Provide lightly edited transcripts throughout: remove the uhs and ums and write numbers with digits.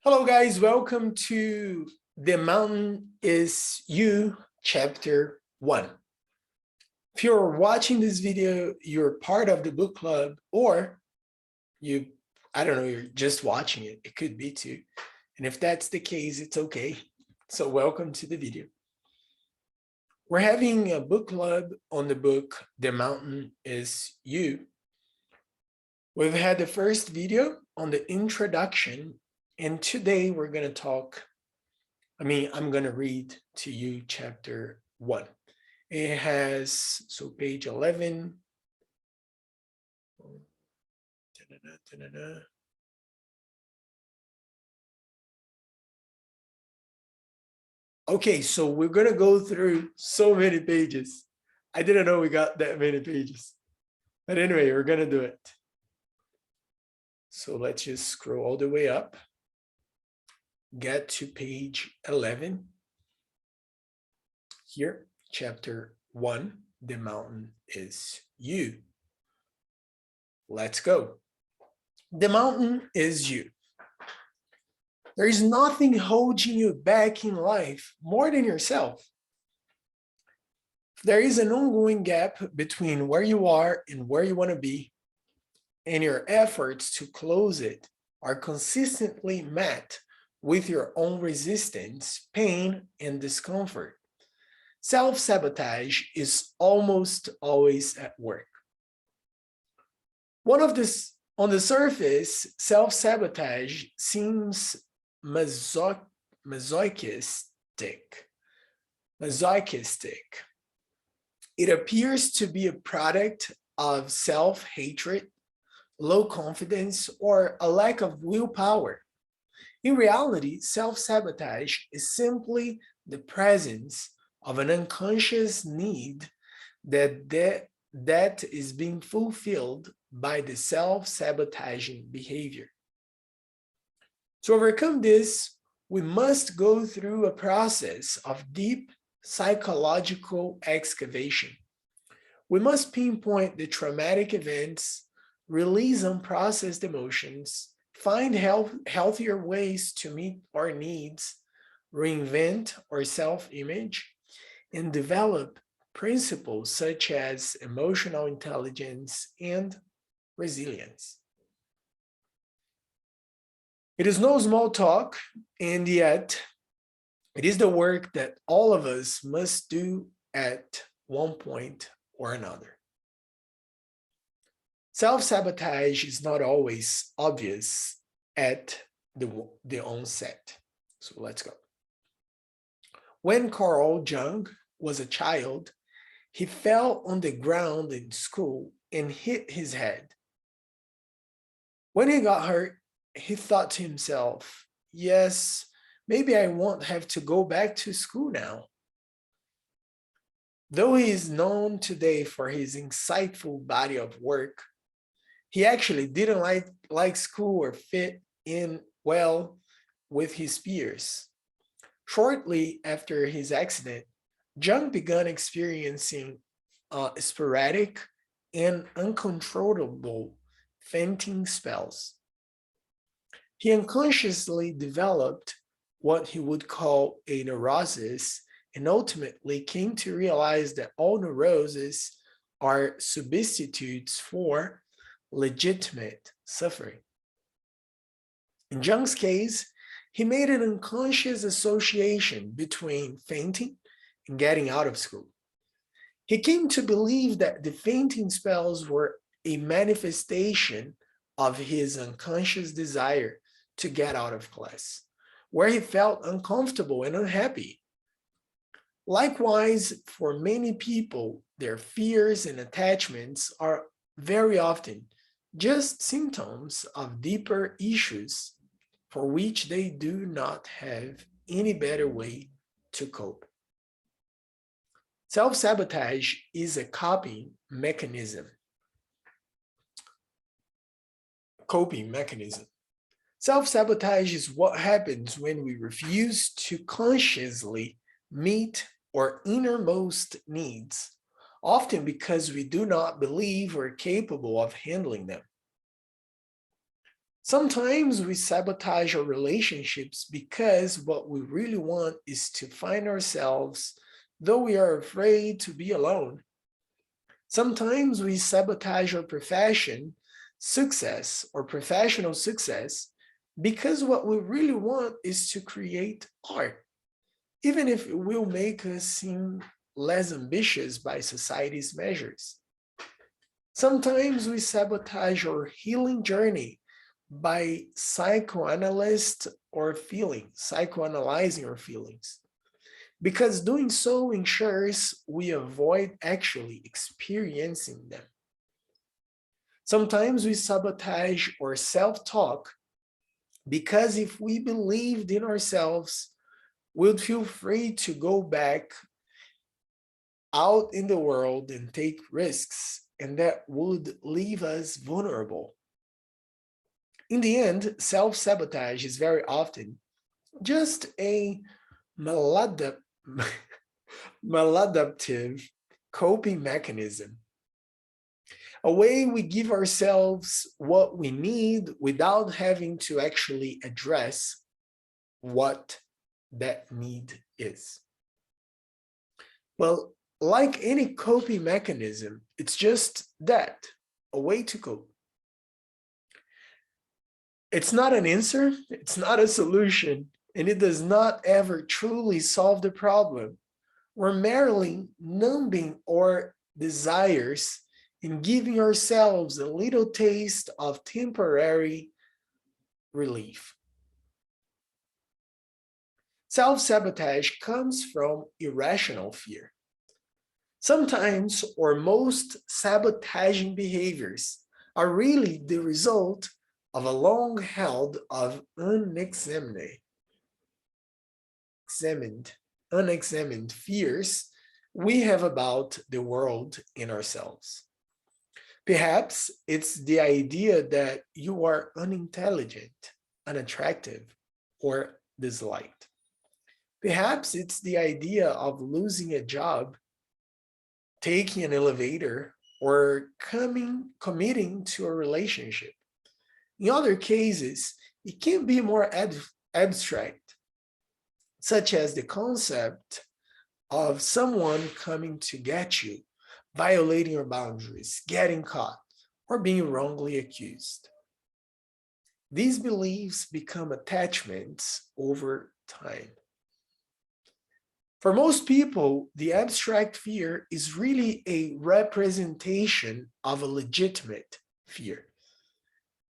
Hello guys, welcome to The Mountain is You, Chapter 1. If you're watching this video, you're part of the book club, or I don't know, you're just watching it. It could be too. And if that's the case, it's okay. So welcome to the video. We're having a book club on the book The Mountain is You. We've had the first video on the introduction, and today we're going to talk, I'm going to read to you chapter 1. It has, so page 11. Okay, so we're going to go through so many pages. I didn't know we got that many pages. But anyway, we're going to do it. So let's just scroll all the way up. Get to page 11. Here, chapter 1, The Mountain is You. Let's go. The mountain is you. There is nothing holding you back in life more than yourself. There is an ongoing gap between where you are and where you want to be, and your efforts to close it are consistently met with your own resistance, pain, and discomfort. Self-sabotage is almost always at work. On the surface, self-sabotage seems masochistic. It appears to be a product of self-hatred, low confidence, or a lack of willpower. In reality, self-sabotage is simply the presence of an unconscious need that is being fulfilled by the self-sabotaging behavior. To overcome this, we must go through a process of deep psychological excavation. We must pinpoint the traumatic events, release unprocessed emotions, find healthier ways to meet our needs, reinvent our self-image, and develop principles such as emotional intelligence and resilience. It is no small talk, and yet it is the work that all of us must do at one point or another. Self-sabotage is not always obvious at the onset. So let's go. When Carl Jung was a child, he fell on the ground in school and hit his head. When he got hurt, he thought to himself, yes, maybe I won't have to go back to school now. Though he is known today for his insightful body of work, he actually didn't like school or fit in well with his peers. Shortly after his accident, Jung began experiencing sporadic and uncontrollable fainting spells. He unconsciously developed what he would call a neurosis and ultimately came to realize that all neuroses are substitutes for legitimate suffering. In Jung's case, he made an unconscious association between fainting and getting out of school. He came to believe that the fainting spells were a manifestation of his unconscious desire to get out of class, where he felt uncomfortable and unhappy. Likewise, for many people, their fears and attachments are very often just symptoms of deeper issues for which they do not have any better way to cope. Self-sabotage is a coping mechanism. Self-sabotage is what happens when we refuse to consciously meet our innermost needs, often because we do not believe we're capable of handling them. Sometimes we sabotage our relationships because what we really want is to find ourselves, though we are afraid to be alone. Sometimes we sabotage our profession, success, or professional success because what we really want is to create art, even if it will make us seem less ambitious by society's measures. Sometimes we sabotage our healing journey by psychoanalyzing our feelings, because doing so ensures we avoid actually experiencing them. Sometimes we sabotage our self-talk because if we believed in ourselves, we'd feel free to go back out in the world and take risks, and that would leave us vulnerable. In the end, self-sabotage is very often just a maladaptive coping mechanism, a way we give ourselves what we need without having to actually address what that need is. Well, like any coping mechanism, it's just that, a way to cope. It's not an answer, it's not a solution, and it does not ever truly solve the problem. We're merely numbing our desires and giving ourselves a little taste of temporary relief. Self-sabotage comes from irrational fear. Sometimes, or most sabotaging behaviors are really the result of a long-held of unexamined fears we have about the world and ourselves. Perhaps it's the idea that you are unintelligent, unattractive, or disliked. Perhaps it's the idea of losing a job, taking an elevator, or committing to a relationship. In other cases, it can be more abstract, such as the concept of someone coming to get you, violating your boundaries, getting caught, or being wrongly accused. These beliefs become attachments over time. For most people, the abstract fear is really a representation of a legitimate fear,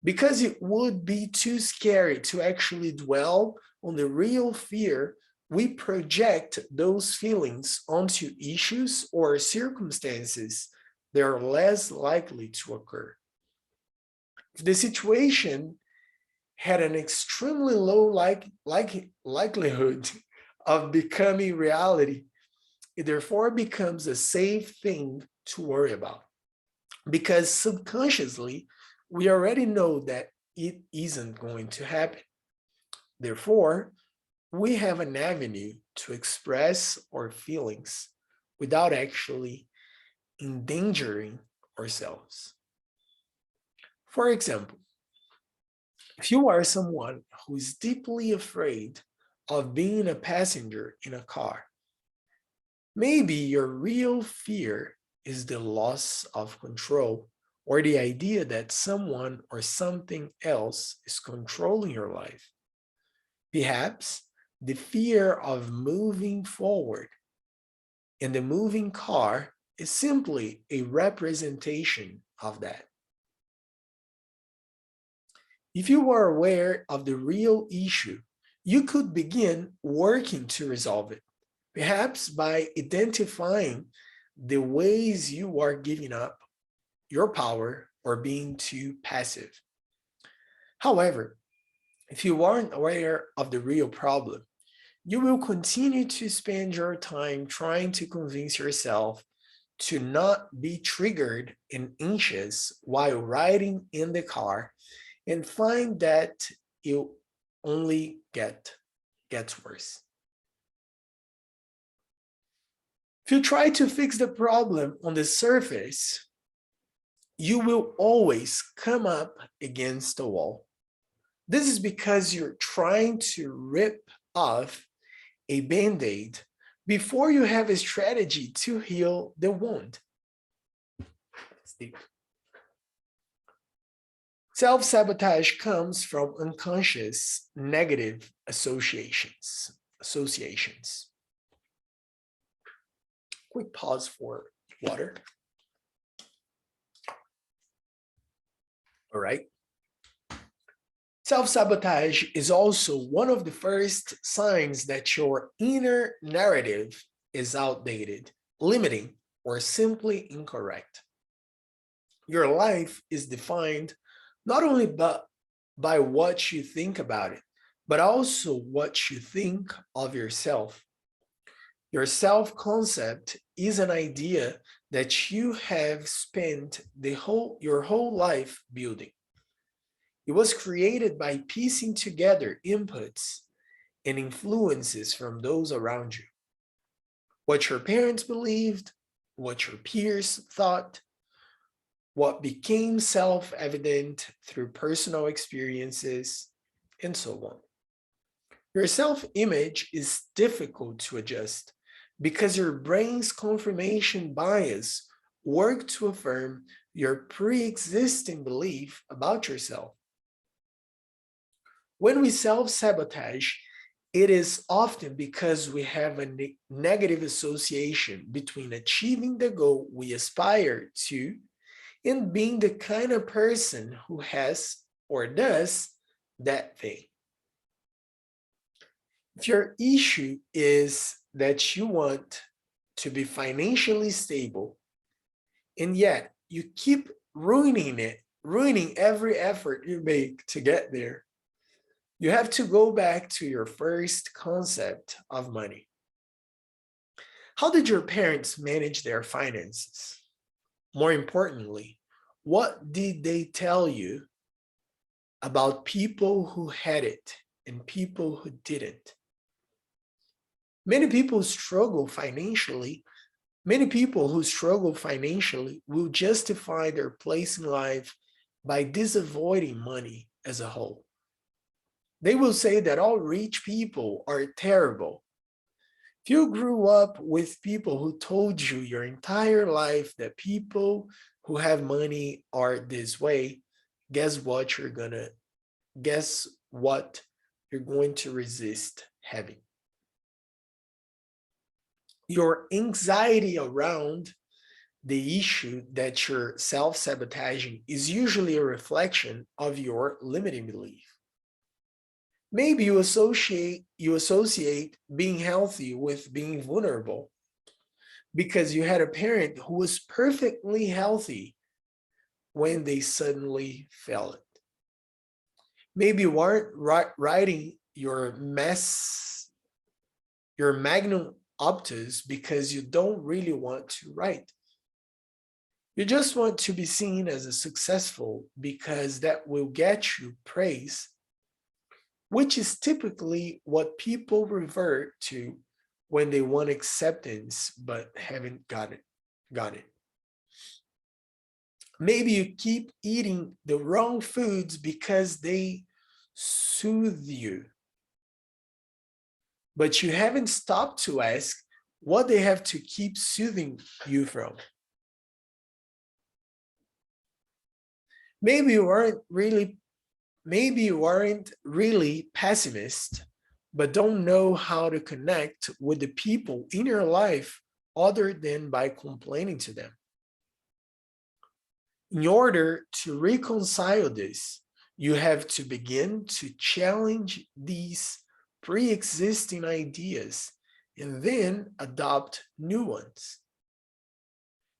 because it would be too scary to actually dwell on the real fear. We project those feelings onto issues or circumstances that are less likely to occur. If the situation had an extremely low likelihood of becoming reality, it therefore becomes a safe thing to worry about, because subconsciously, we already know that it isn't going to happen. Therefore, we have an avenue to express our feelings without actually endangering ourselves. For example, if you are someone who is deeply afraid of being a passenger in a car, maybe your real fear is the loss of control, or the idea that someone or something else is controlling your life. Perhaps the fear of moving forward, and the moving car is simply a representation of that. If you are aware of the real issue, you could begin working to resolve it, perhaps by identifying the ways you are giving up your power or being too passive. However, if you aren't aware of the real problem, you will continue to spend your time trying to convince yourself to not be triggered and anxious while riding in the car, and find that it only gets worse. If you try to fix the problem on the surface, you will always come up against a wall. This is because you're trying to rip off a band-aid before you have a strategy to heal the wound. Self-sabotage comes from unconscious negative associations. Quick pause for water. All right. Self-sabotage is also one of the first signs that your inner narrative is outdated, limiting, or simply incorrect. Your life is defined not only by what you think about it, but also what you think of yourself. Your self-concept is an idea that you have spent your whole life building. It was created by piecing together inputs and influences from those around you. What your parents believed, what your peers thought, what became self-evident through personal experiences, and so on. Your self-image is difficult to adjust because your brain's confirmation bias works to affirm your pre-existing belief about yourself. When we self-sabotage, it is often because we have a negative association between achieving the goal we aspire to and being the kind of person who has or does that thing. If your issue is that you want to be financially stable, and yet you keep ruining every effort you make to get there, you have to go back to your first concept of money. How did your parents manage their finances? More importantly, what did they tell you about people who had it and people who didn't? Many people who struggle financially will justify their place in life by disavoiding money as a whole. They will say that all rich people are terrible. If you grew up with people who told you your entire life that people who have money are this way, guess what you're going to resist having? Your anxiety around the issue that you're self-sabotaging is usually a reflection of your limiting belief. Maybe you associate being healthy with being vulnerable because you had a parent who was perfectly healthy when they suddenly fell it. Maybe you aren't writing your magnum opus because you don't really want to write. You just want to be seen as a successful because that will get you praise, which is typically what people revert to when they want acceptance but haven't got it. Maybe you keep eating the wrong foods because they soothe you, but you haven't stopped to ask what they have to keep soothing you from. Maybe you aren't really pessimist, but don't know how to connect with the people in your life other than by complaining to them. In order to reconcile this, you have to begin to challenge these pre-existing ideas and then adopt new ones.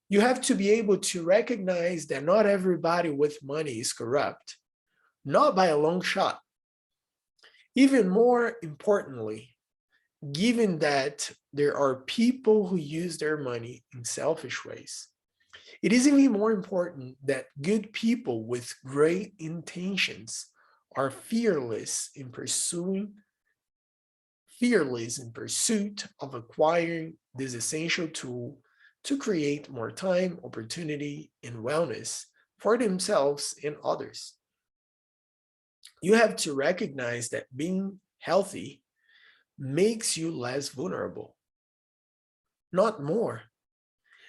You have to be able to recognize that not everybody with money is corrupt, not by a long shot. Even more importantly, given that there are people who use their money in selfish ways, it is even more important that good people with great intentions are fearless in pursuit of acquiring this essential tool to create more time, opportunity, and wellness for themselves and others. You have to recognize that being healthy makes you less vulnerable, not more.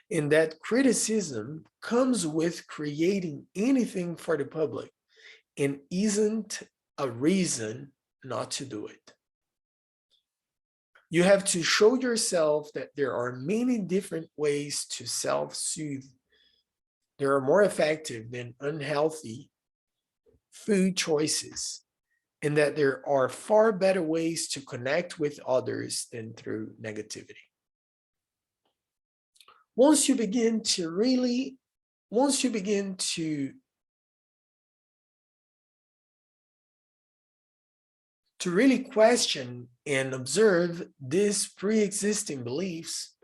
And that criticism comes with creating anything for the public and isn't a reason not to do it. You have to show yourself that there are many different ways to self-soothe. They are more effective than unhealthy food choices, and that there are far better ways to connect with others than through negativity. Once you begin to really, once you begin to really question and observe these pre-existing beliefs,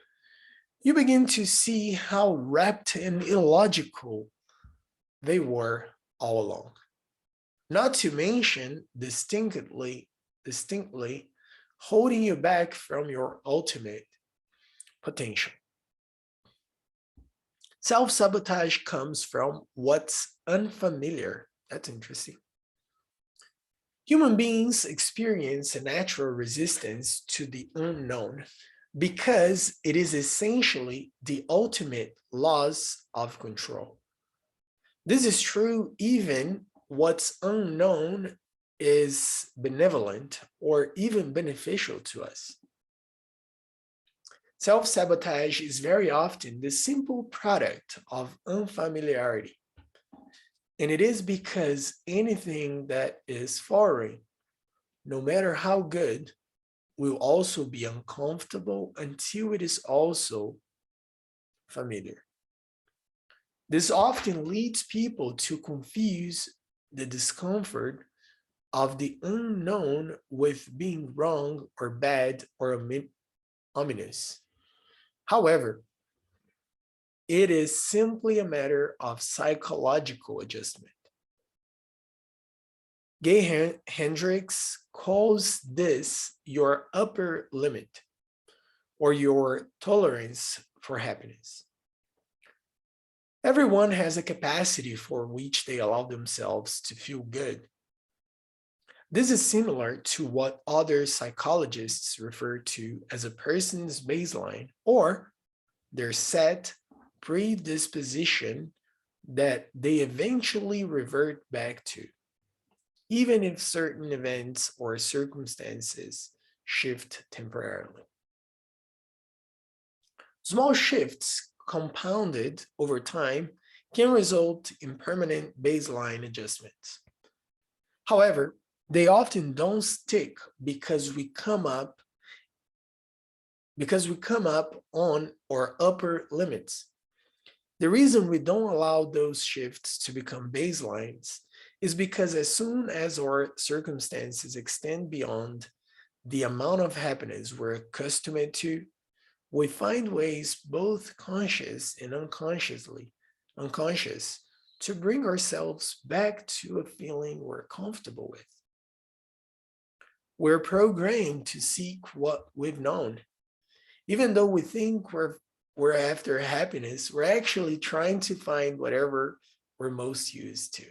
you begin to see how wrapped and illogical they were all along. Not to mention distinctly holding you back from your ultimate potential. Self-sabotage comes from what's unfamiliar. That's interesting. Human beings experience a natural resistance to the unknown because it is essentially the ultimate loss of control. This is true even what's unknown is benevolent or even beneficial to us. Self-sabotage is very often the simple product of unfamiliarity. And it is because anything that is foreign, no matter how good, will also be uncomfortable until it is also familiar. This often leads people to confuse the discomfort of the unknown with being wrong or bad or ominous. However, it is simply a matter of psychological adjustment. Gay Hendricks calls this your upper limit or your tolerance for happiness. Everyone has a capacity for which they allow themselves to feel good. This is similar to what other psychologists refer to as a person's baseline or their set predisposition that they eventually revert back to, even if certain events or circumstances shift temporarily. Small shifts compounded over time can result in permanent baseline adjustments. However, they often don't stick because we come up on our upper limits. The reason we don't allow those shifts to become baselines is because as soon as our circumstances extend beyond the amount of happiness we're accustomed to, we find ways, both conscious and unconscious, to bring ourselves back to a feeling we're comfortable with. We're programmed to seek what we've known. Even though we think we're after happiness, we're actually trying to find whatever we're most used to.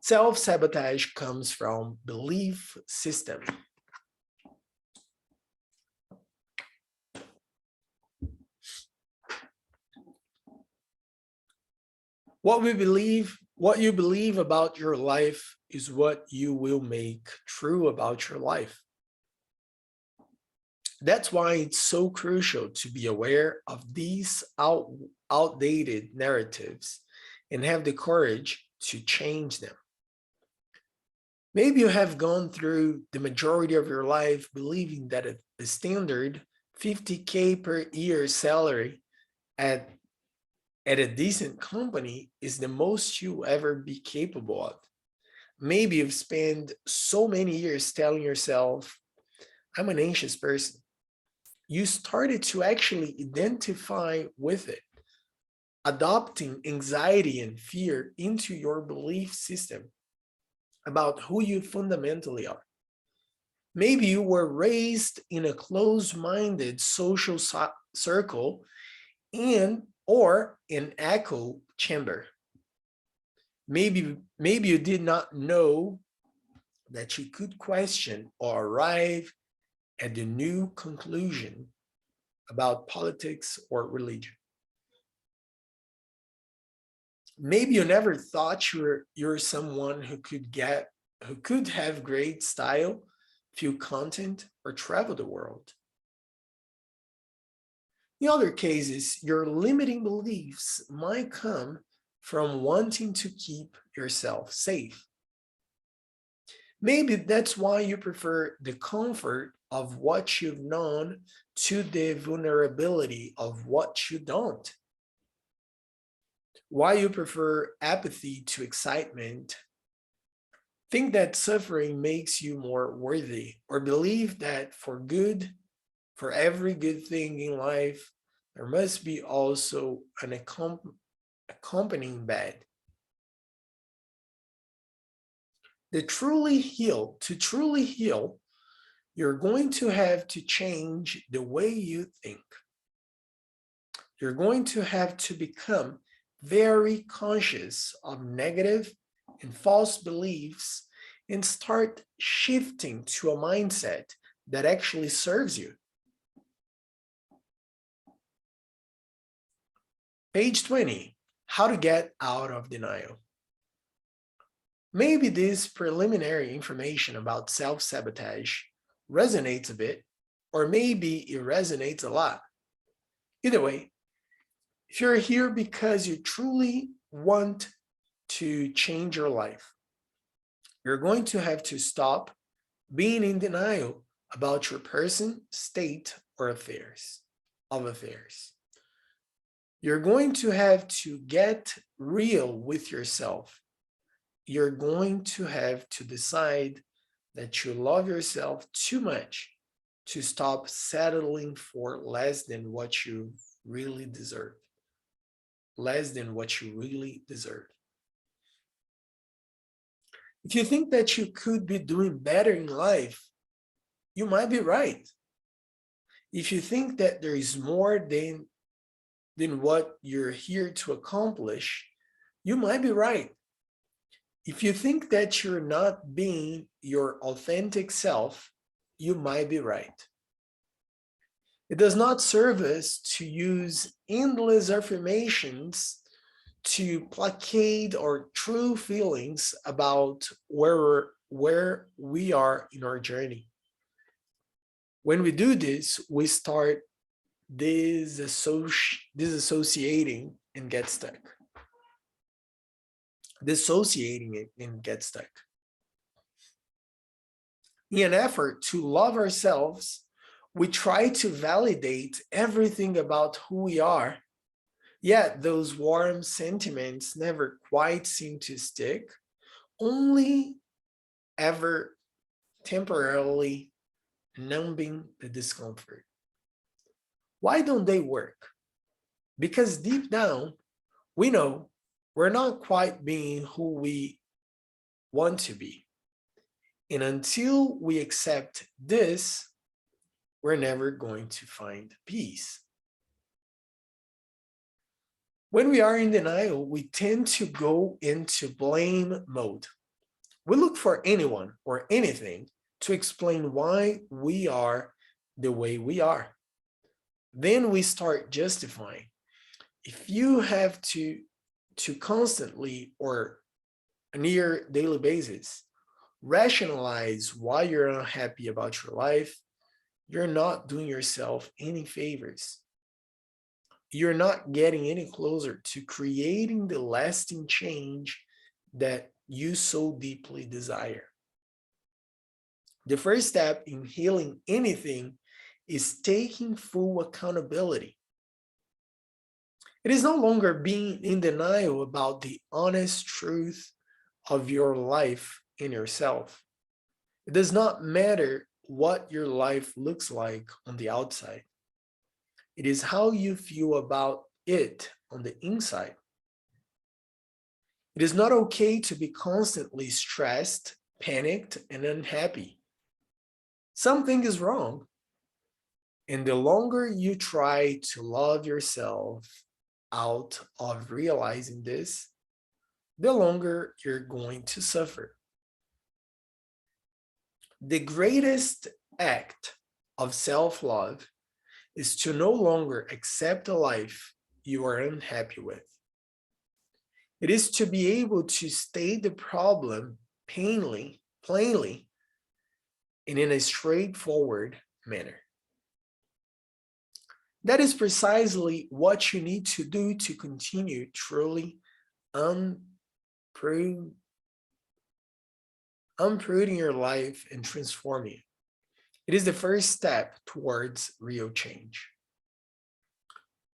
Self-sabotage comes from belief system. What you believe about your life is what you will make true about your life. That's why it's so crucial to be aware of these outdated narratives and have the courage to change them. Maybe you have gone through the majority of your life believing that a standard 50K per year salary at a decent company is the most you'll ever be capable of. Maybe you've spent so many years telling yourself, I'm an anxious person. You started to actually identify with it, adopting anxiety and fear into your belief system about who you fundamentally are. Maybe you were raised in a closed-minded social circle or an echo chamber. Maybe you did not know that you could question or arrive at a new conclusion about politics or religion. Maybe you never thought you're someone who could have great style, few content, or travel the world. In other cases, your limiting beliefs might come from wanting to keep yourself safe. Maybe that's why you prefer the comfort of what you've known to the vulnerability of what you don't. Why you prefer apathy to excitement. Think that suffering makes you more worthy, or believe that for every good thing in life, there must be also an accompanying bad. To truly heal, you're going to have to change the way you think. You're going to have to become very conscious of negative and false beliefs and start shifting to a mindset that actually serves you. Page 20, how to get out of denial. Maybe this preliminary information about self-sabotage resonates a bit, or maybe it resonates a lot. Either way, if you're here because you truly want to change your life, you're going to have to stop being in denial about your person, state, or affairs. You're going to have to get real with yourself. You're going to have to decide that you love yourself too much to stop settling for less than what you really deserve. Less than what you really deserve. If you think that you could be doing better in life, you might be right. If you think that there is more than what you're here to accomplish, you might be right. If you think that you're not being your authentic self, you might be right. It does not serve us to use endless affirmations to placate our true feelings about where we are in our journey. When we do this, we start disassociating and get stuck. Dissociating it and get stuck. In an effort to love ourselves, we try to validate everything about who we are. Yet those warm sentiments never quite seem to stick, only ever temporarily numbing the discomfort. Why don't they work? Because deep down, we know we're not quite being who we want to be. And until we accept this, we're never going to find peace. When we are in denial, we tend to go into blame mode. We look for anyone or anything to explain why we are the way we are. Then we start justifying. If you have to constantly or near daily basis rationalize why you're unhappy about your life, you're not doing yourself any favors. You're not getting any closer to creating the lasting change that you so deeply desire. The first step in healing anything is taking full accountability. It is no longer being in denial about the honest truth of your life and yourself. It does not matter what your life looks like on the outside. It is how you feel about it on the inside. It is not okay to be constantly stressed, panicked, and unhappy. Something is wrong. And the longer you try to love yourself out of realizing this, the longer you're going to suffer. The greatest act of self-love is to no longer accept a life you are unhappy with. It is to be able to state the problem plainly, and in a straightforward manner. That is precisely what you need to do to continue truly uprooting your life and transforming it. It is the first step towards real change.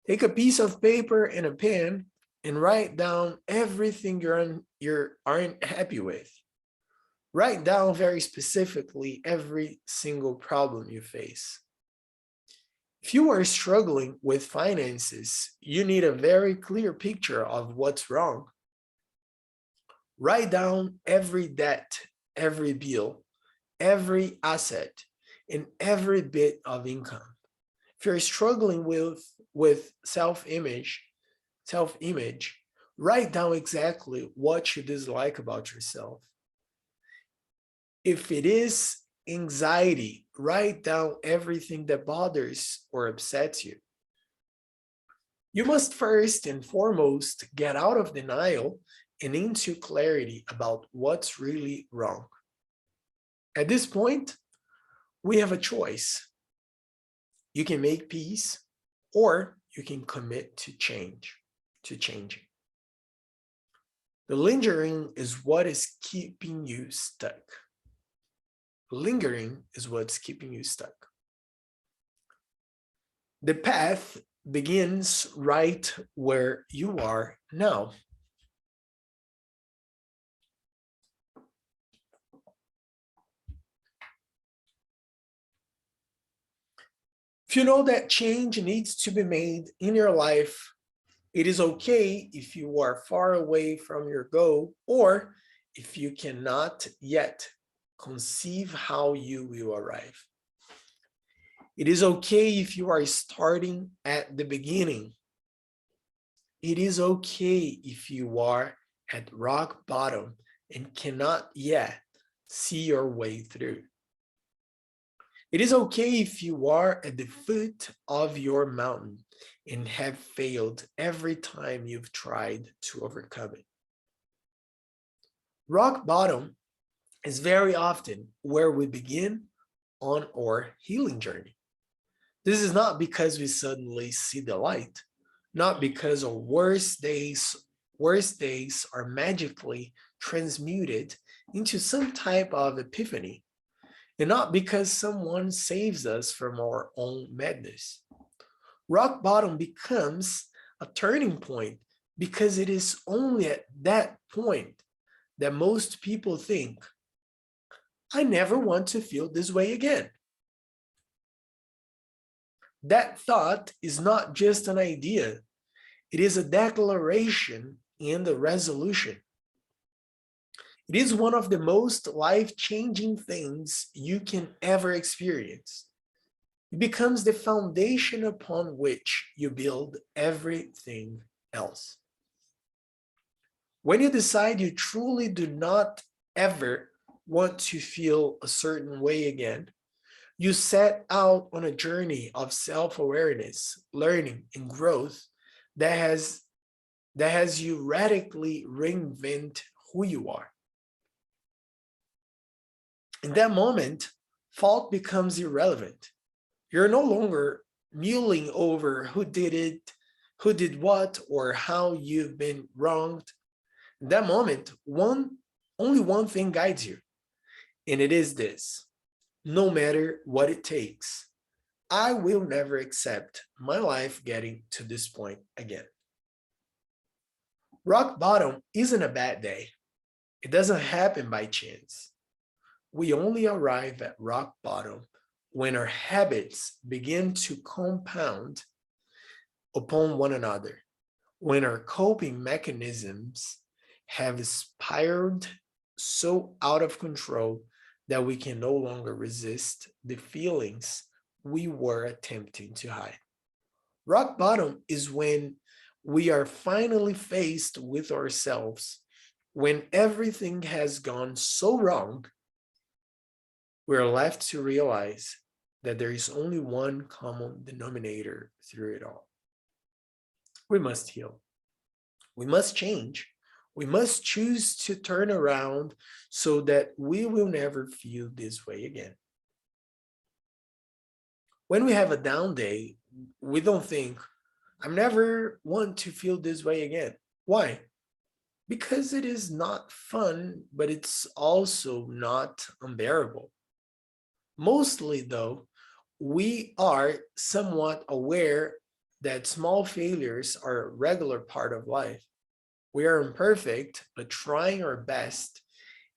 Take a piece of paper and a pen and write down everything you aren't happy with. Write down very specifically every single problem you face. If you are struggling with finances, you need a very clear picture of what's wrong. Write down every debt, every bill, every asset, and every bit of income. If you're struggling with self-image, write down exactly what you dislike about yourself. If it is anxiety, write down everything that bothers or upsets you. You must first and foremost get out of denial and into clarity about what's really wrong. At this point, we have a choice. You can make peace, or you can commit to changing. The lingering is what is keeping you stuck. Lingering is what's keeping you stuck. The path begins right where you are now. If you know that change needs to be made in your life, it is okay if you are far away from your goal, or if you cannot yet conceive how you will arrive. It is okay if you are starting at the beginning. It is okay if you are at rock bottom and cannot yet see your way through. It is okay if you are at the foot of your mountain and have failed every time you've tried to overcome it. Rock bottom is very often where we begin on our healing journey. This is not because we suddenly see the light, not because our worst days are magically transmuted into some type of epiphany, and not because someone saves us from our own madness. Rock bottom becomes a turning point because it is only at that point that most people think, I never want to feel this way again. That thought is not just an idea, it is a declaration and a resolution. It is one of the most life-changing things you can ever experience. It becomes the foundation upon which you build everything else. When you decide you truly do not ever want to feel a certain way again, you set out on a journey of self-awareness, learning, and growth that has you radically reinvent who you are. In that moment, fault becomes irrelevant. You're no longer mulling over who did it, who did what, or how you've been wronged. In that moment, only one thing guides you, and it is this: no matter what it takes, I will never accept my life getting to this point again. Rock bottom isn't a bad day. It doesn't happen by chance. We only arrive at rock bottom when our habits begin to compound upon one another, when our coping mechanisms have spiraled so out of control that we can no longer resist the feelings we were attempting to hide. Rock bottom is when we are finally faced with ourselves When everything has gone so wrong, we're left to realize that there is only one common denominator through it all. We must heal. We must change. We must choose to turn around so that we will never feel this way again. When we have a down day, we don't think, I never want to feel this way again. Why? Because it is not fun, but it's also not unbearable. Mostly, though, we are somewhat aware that small failures are a regular part of life. We are imperfect, but trying our best,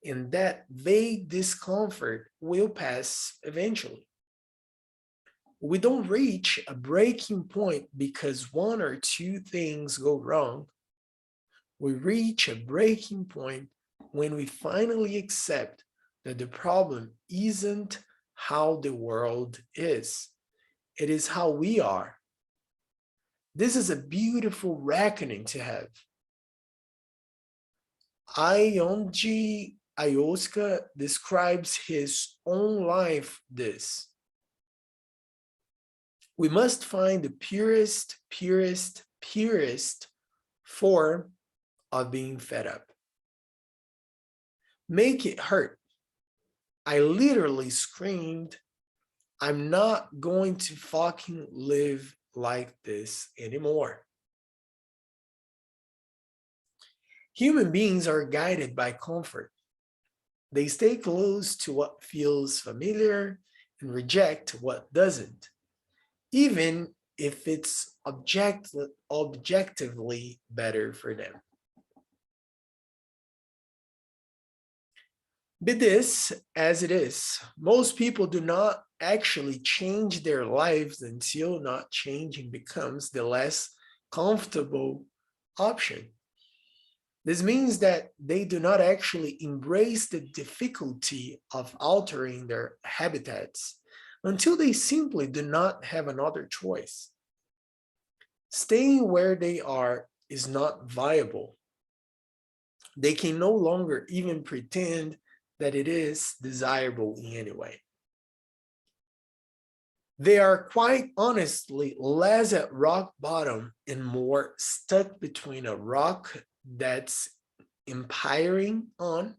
and that vague discomfort will pass eventually. We don't reach a breaking point because one or two things go wrong. We reach a breaking point when we finally accept that the problem isn't how the world is. It is how we are. This is a beautiful reckoning to have. Ionji Ioska describes his own life this. We must find the purest form of being fed up. Make it hurt. I literally screamed, I'm not going to fucking live like this anymore. Human beings are guided by comfort. They stay close to what feels familiar and reject what doesn't, even if it's objectively better for them. Be this as it is, most people do not actually change their lives until not changing becomes the less comfortable option. This means that they do not actually embrace the difficulty of altering their habitats until they simply do not have another choice. Staying where they are is not viable. They can no longer even pretend that it is desirable in any way. They are quite honestly less at rock bottom and more stuck between a rock that's impiring on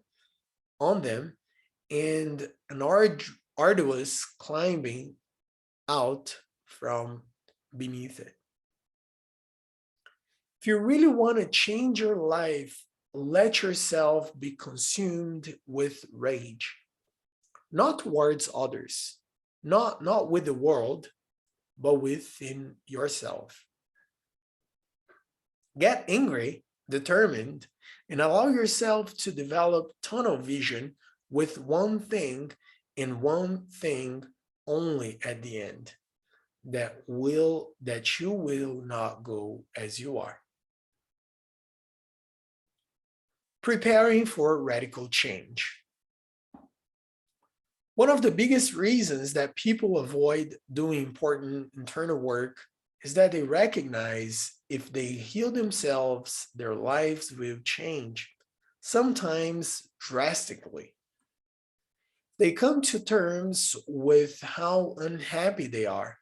them and an arduous climbing out from beneath it. If you really want to change your life, let yourself be consumed with rage, not towards others, not with the world, but within yourself. Get angry, determined, and allow yourself to develop tunnel vision with one thing and one thing only at the end, that you will not go as you are. Preparing for radical change. One of the biggest reasons that people avoid doing important internal work is that they recognize if they heal themselves, their lives will change, sometimes drastically. They come to terms with how unhappy they are.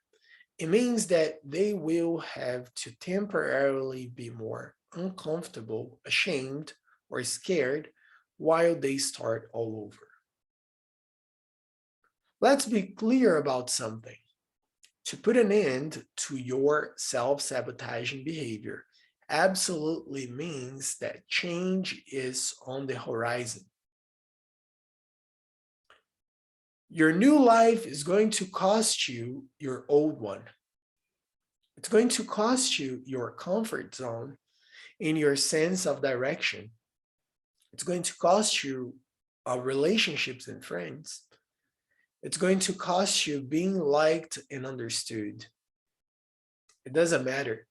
It means that they will have to temporarily be more uncomfortable, ashamed, or scared while they start all over. Let's be clear about something. To put an end to your self-sabotaging behavior absolutely means that change is on the horizon. Your new life is going to cost you your old one. It's going to cost you your comfort zone and your sense of direction. It's going to cost you relationships and friends. It's going to cost you being liked and understood. It doesn't matter.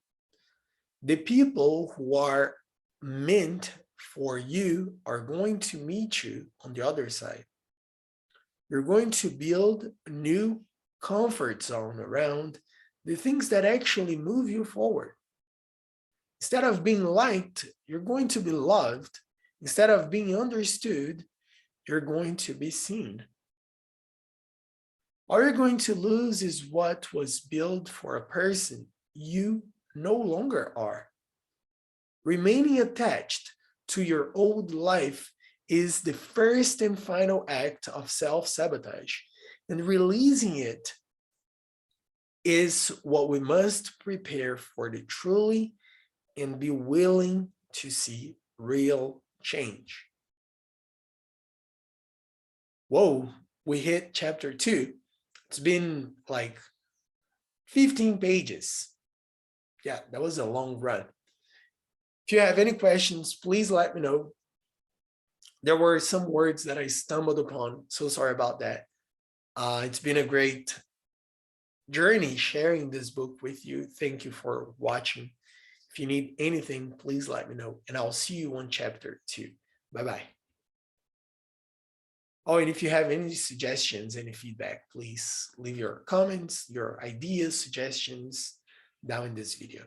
The people who are meant for you are going to meet you on the other side. You're going to build a new comfort zone around the things that actually move you forward. Instead of being liked, you're going to be loved, Instead of being understood, you're going to be seen. All you're going to lose is what was built for a person you no longer are. Remaining attached to your old life is the first and final act of self-sabotage, and releasing it is what we must prepare for the truly and be willing to see real change. Whoa, we hit chapter 2. It's been like 15 pages. Yeah, that was a long run. If you have any questions, please let me know. There were some words that I stumbled upon, so sorry about that. It's been a great journey sharing this book with you. Thank you for watching. If you need anything, please let me know, and I'll see you on chapter 2. Bye-bye. Oh, and if you have any suggestions, any feedback, please leave your comments, your ideas, suggestions down in this video.